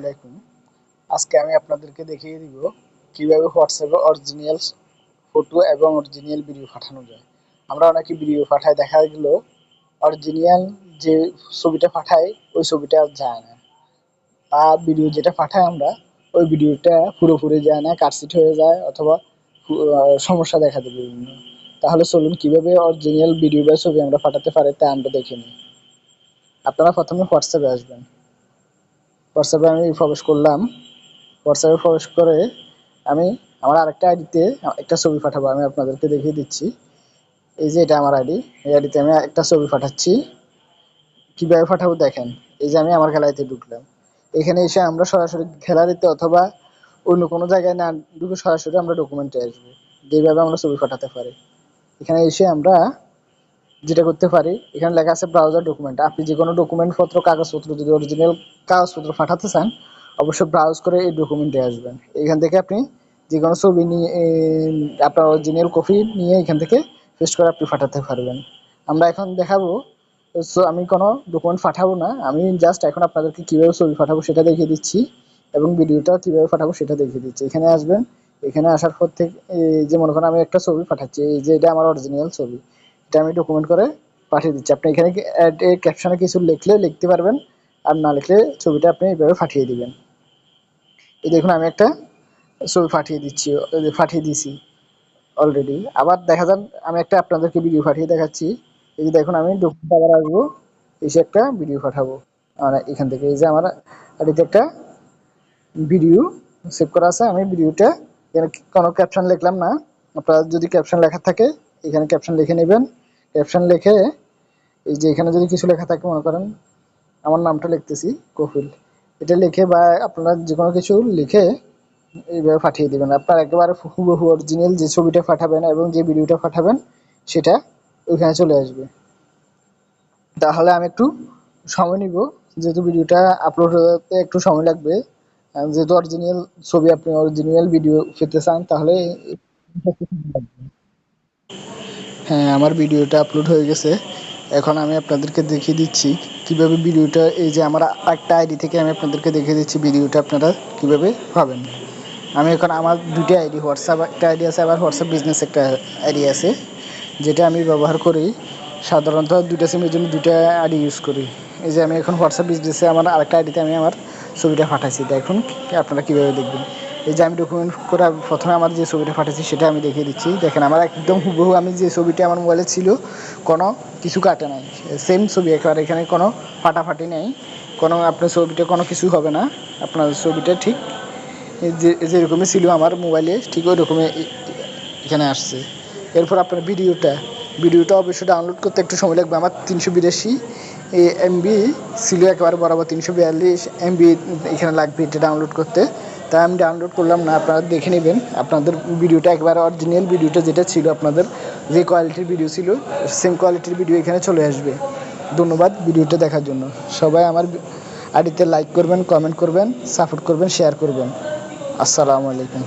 আলাইকুম। আজকে আমি আপনাদেরকে দেখিয়ে দিব কিভাবে হোয়াটসঅ্যাপে অরিজিনাল ফটো এবং অরিজিনাল ভিডিও পাঠানো যায়। আমরা অনেকে ভিডিও পাঠাই, দেখা গেল অরিজিনাল যে ছবিটা পাঠাই ওই ছবিটা আর যায় না, আর ভিডিও যেটা পাঠাই আমরা ওই ভিডিওটা পুরোপুরি যায় না, কাটছিট হয়ে যায় অথবা সমস্যা দেখা দেবে বিভিন্ন। তাহলে চলুন কিভাবে অরিজিনাল ভিডিও বা ছবি আমরা পাঠাতে পারি তা আমরা দেখে নিই। আপনারা প্রথমে হোয়াটসঅ্যাপে আসবেন। হোয়াটসঅ্যাপে আমি প্রবেশ করলাম। হোয়াটসঅ্যাপে প্রবেশ করে আমি আমার আরেকটা আইডিতে একটা ছবি পাঠাবো। আমি আপনাদেরকে দেখিয়ে দিচ্ছি। এই যে এটা আমার আইডি, এই আইডিতে আমি একটা ছবি পাঠাচ্ছি। কিভাবে পাঠাবো দেখেন। এই যে আমি আমার গ্যালারিতে ঢুকলাম। এখানে এসে আমরা সরাসরি গ্যালারিতে অথবা অন্য কোনো জায়গায় না ঢুকে সরাসরি আমরা ডকুমেন্টে আসবো। যেভাবে আমরা ছবি পাঠাতে পারি। এখানে এসে আমরা যেটা করতে পারি, এখানে লেখা আছে ব্রাউজার ডকুমেন্ট। আপনি যে কোনো ডকুমেন্ট পত্র কাগজপত্র যদি অরিজিনাল কাগজপত্র পাঠাতে চান অবশ্যই ব্রাউজ করে এই ডকুমেন্টে আসবেন। এখান থেকে আপনি যে কোনো ছবি নিয়ে আপনার অরিজিনাল কপি নিয়ে এখান থেকে পেস্ট করে আপনি পাঠাতে পারবেন। আমরা এখন দেখাবো। সো আমি কোনো ডকুমেন্ট পাঠাবো না, আমি জাস্ট এখন আপনাদেরকে কীভাবে ছবি পাঠাবো সেটা দেখিয়ে দিচ্ছি এবং ভিডিওটা কীভাবে পাঠাবো সেটা দেখিয়ে দিচ্ছি। এখানে আসবেন। এখানে আসার পর থেকে এই যে মনে করেন আমি একটা ছবি পাঠাচ্ছি, এই যে এটা আমার অরিজিনাল ছবি, এটা আমি ডকুমেন্ট করে পাঠিয়ে দিচ্ছি। আপনি এখানে ক্যাপশনে কিছু লিখলে লিখতে পারবেন, আর না লিখলে ছবিটা আপনি এইভাবে পাঠিয়ে দিবেন। এই দেখুন আমি একটা ছবি পাঠিয়ে দিছি অলরেডি। আবার দেখা যান আমি একটা আপনাদেরকে ভিডিও পাঠিয়ে দেখাচ্ছি। এই যে দেখুন আমি ডকুমেন্ট আবার আসবো, এসে একটা ভিডিও পাঠাবো। এখান থেকে এই যে আমার আইডিতে একটা ভিডিও সেভ করা আছে। আমি ভিডিওটা এখানে কোনো ক্যাপশন লিখলাম না। আপনার যদি ক্যাপশন লেখা থাকে এখানে ক্যাপশন লিখে নেবেন। ক্যাপশন লিখে এই যে এখানে যদি কিছু লেখা থাকে, মনে করেন আমার নামটা লিখতেছি কফিল, এটা লিখে বা আপনারা যে কোনো কিছু লিখে এইভাবে পাঠিয়ে দেবেন। আপনার একেবারে হুবহু অরিজিনাল যে ছবিটা পাঠাবেন এবং যে ভিডিওটা পাঠাবেন সেটা ওইখানে চলে আসবে। তাহলে আমি একটু সময় নিব, যেহেতু ভিডিওটা আপলোড হতে একটু সময় লাগবে। যেহেতু অরিজিনাল ছবি আপনি অরিজিনাল ভিডিও পেতে চান তাহলে হ্যাঁ, আমার ভিডিওটা আপলোড হয়ে গেছে। এখন আমি আপনাদেরকে দেখিয়ে দিচ্ছি কিভাবে ভিডিওটা, এই যে আমার একটা আইডি থেকে আমি আপনাদেরকে দেখিয়ে দিচ্ছি ভিডিওটা আপনারা কিভাবে পাবেন। আমি এখন আমার দুটো আইডি, হোয়াটসঅ্যাপ একটা আইডি আছে, আবার হোয়াটসঅ্যাপ বিজনেস একটা আইডি আছে, যেটা আমি ব্যবহার করি সাধারণত দুইটা সিমের জন্য দুইটা আইডি ইউজ করি। এই যে আমি এখন হোয়াটসঅ্যাপ বিজনেসে আমার আরেকটা আইডিতে আমি আমার ছবিটা পাঠাইছি, দেখুন আপনারা কীভাবে দেখবেন। এই যে আমি ডকুমেন্ট করে প্রথমে আমার যে ছবিটা পাঠাচ্ছি সেটা আমি দেখিয়ে দিচ্ছি। দেখেন আমার একদম হুবহু আমি যে ছবিটা আমার মোবাইলে ছিল কোনো কিছু কাটে নাই, সেম ছবি একেবারে, এখানে কোনো ফাটাফাটি নেই, কোনো আপনার ছবিটা কোনো কিছু হবে না। আপনার ছবিটা ঠিক যেরকমই ছিল আমার মোবাইলে ঠিক ওই রকমই এখানে আসছে। এরপর আপনার ভিডিওটা অবশ্যই ডাউনলোড করতে একটু সময় লাগবে। আমার 382 এমবি ছিল একেবারে বরাবর, 342 এমবি এখানে লাগবে এটা ডাউনলোড করতে। তাই আমি ডাউনলোড করলাম না, আপনারা দেখে নেবেন। আপনাদের ভিডিওটা একবারে অরিজিনাল ভিডিওটা যেটা ছিল, আপনাদের যে কোয়ালিটির ভিডিও ছিল সেম কোয়ালিটির ভিডিও এখানে চলে আসবে। ধন্যবাদ ভিডিওটা দেখার জন্য। সবাই আমার আইডিতে লাইক করবেন, কমেন্ট করবেন, সাপোর্ট করবেন, শেয়ার করবেন। আসসালামু আলাইকুম।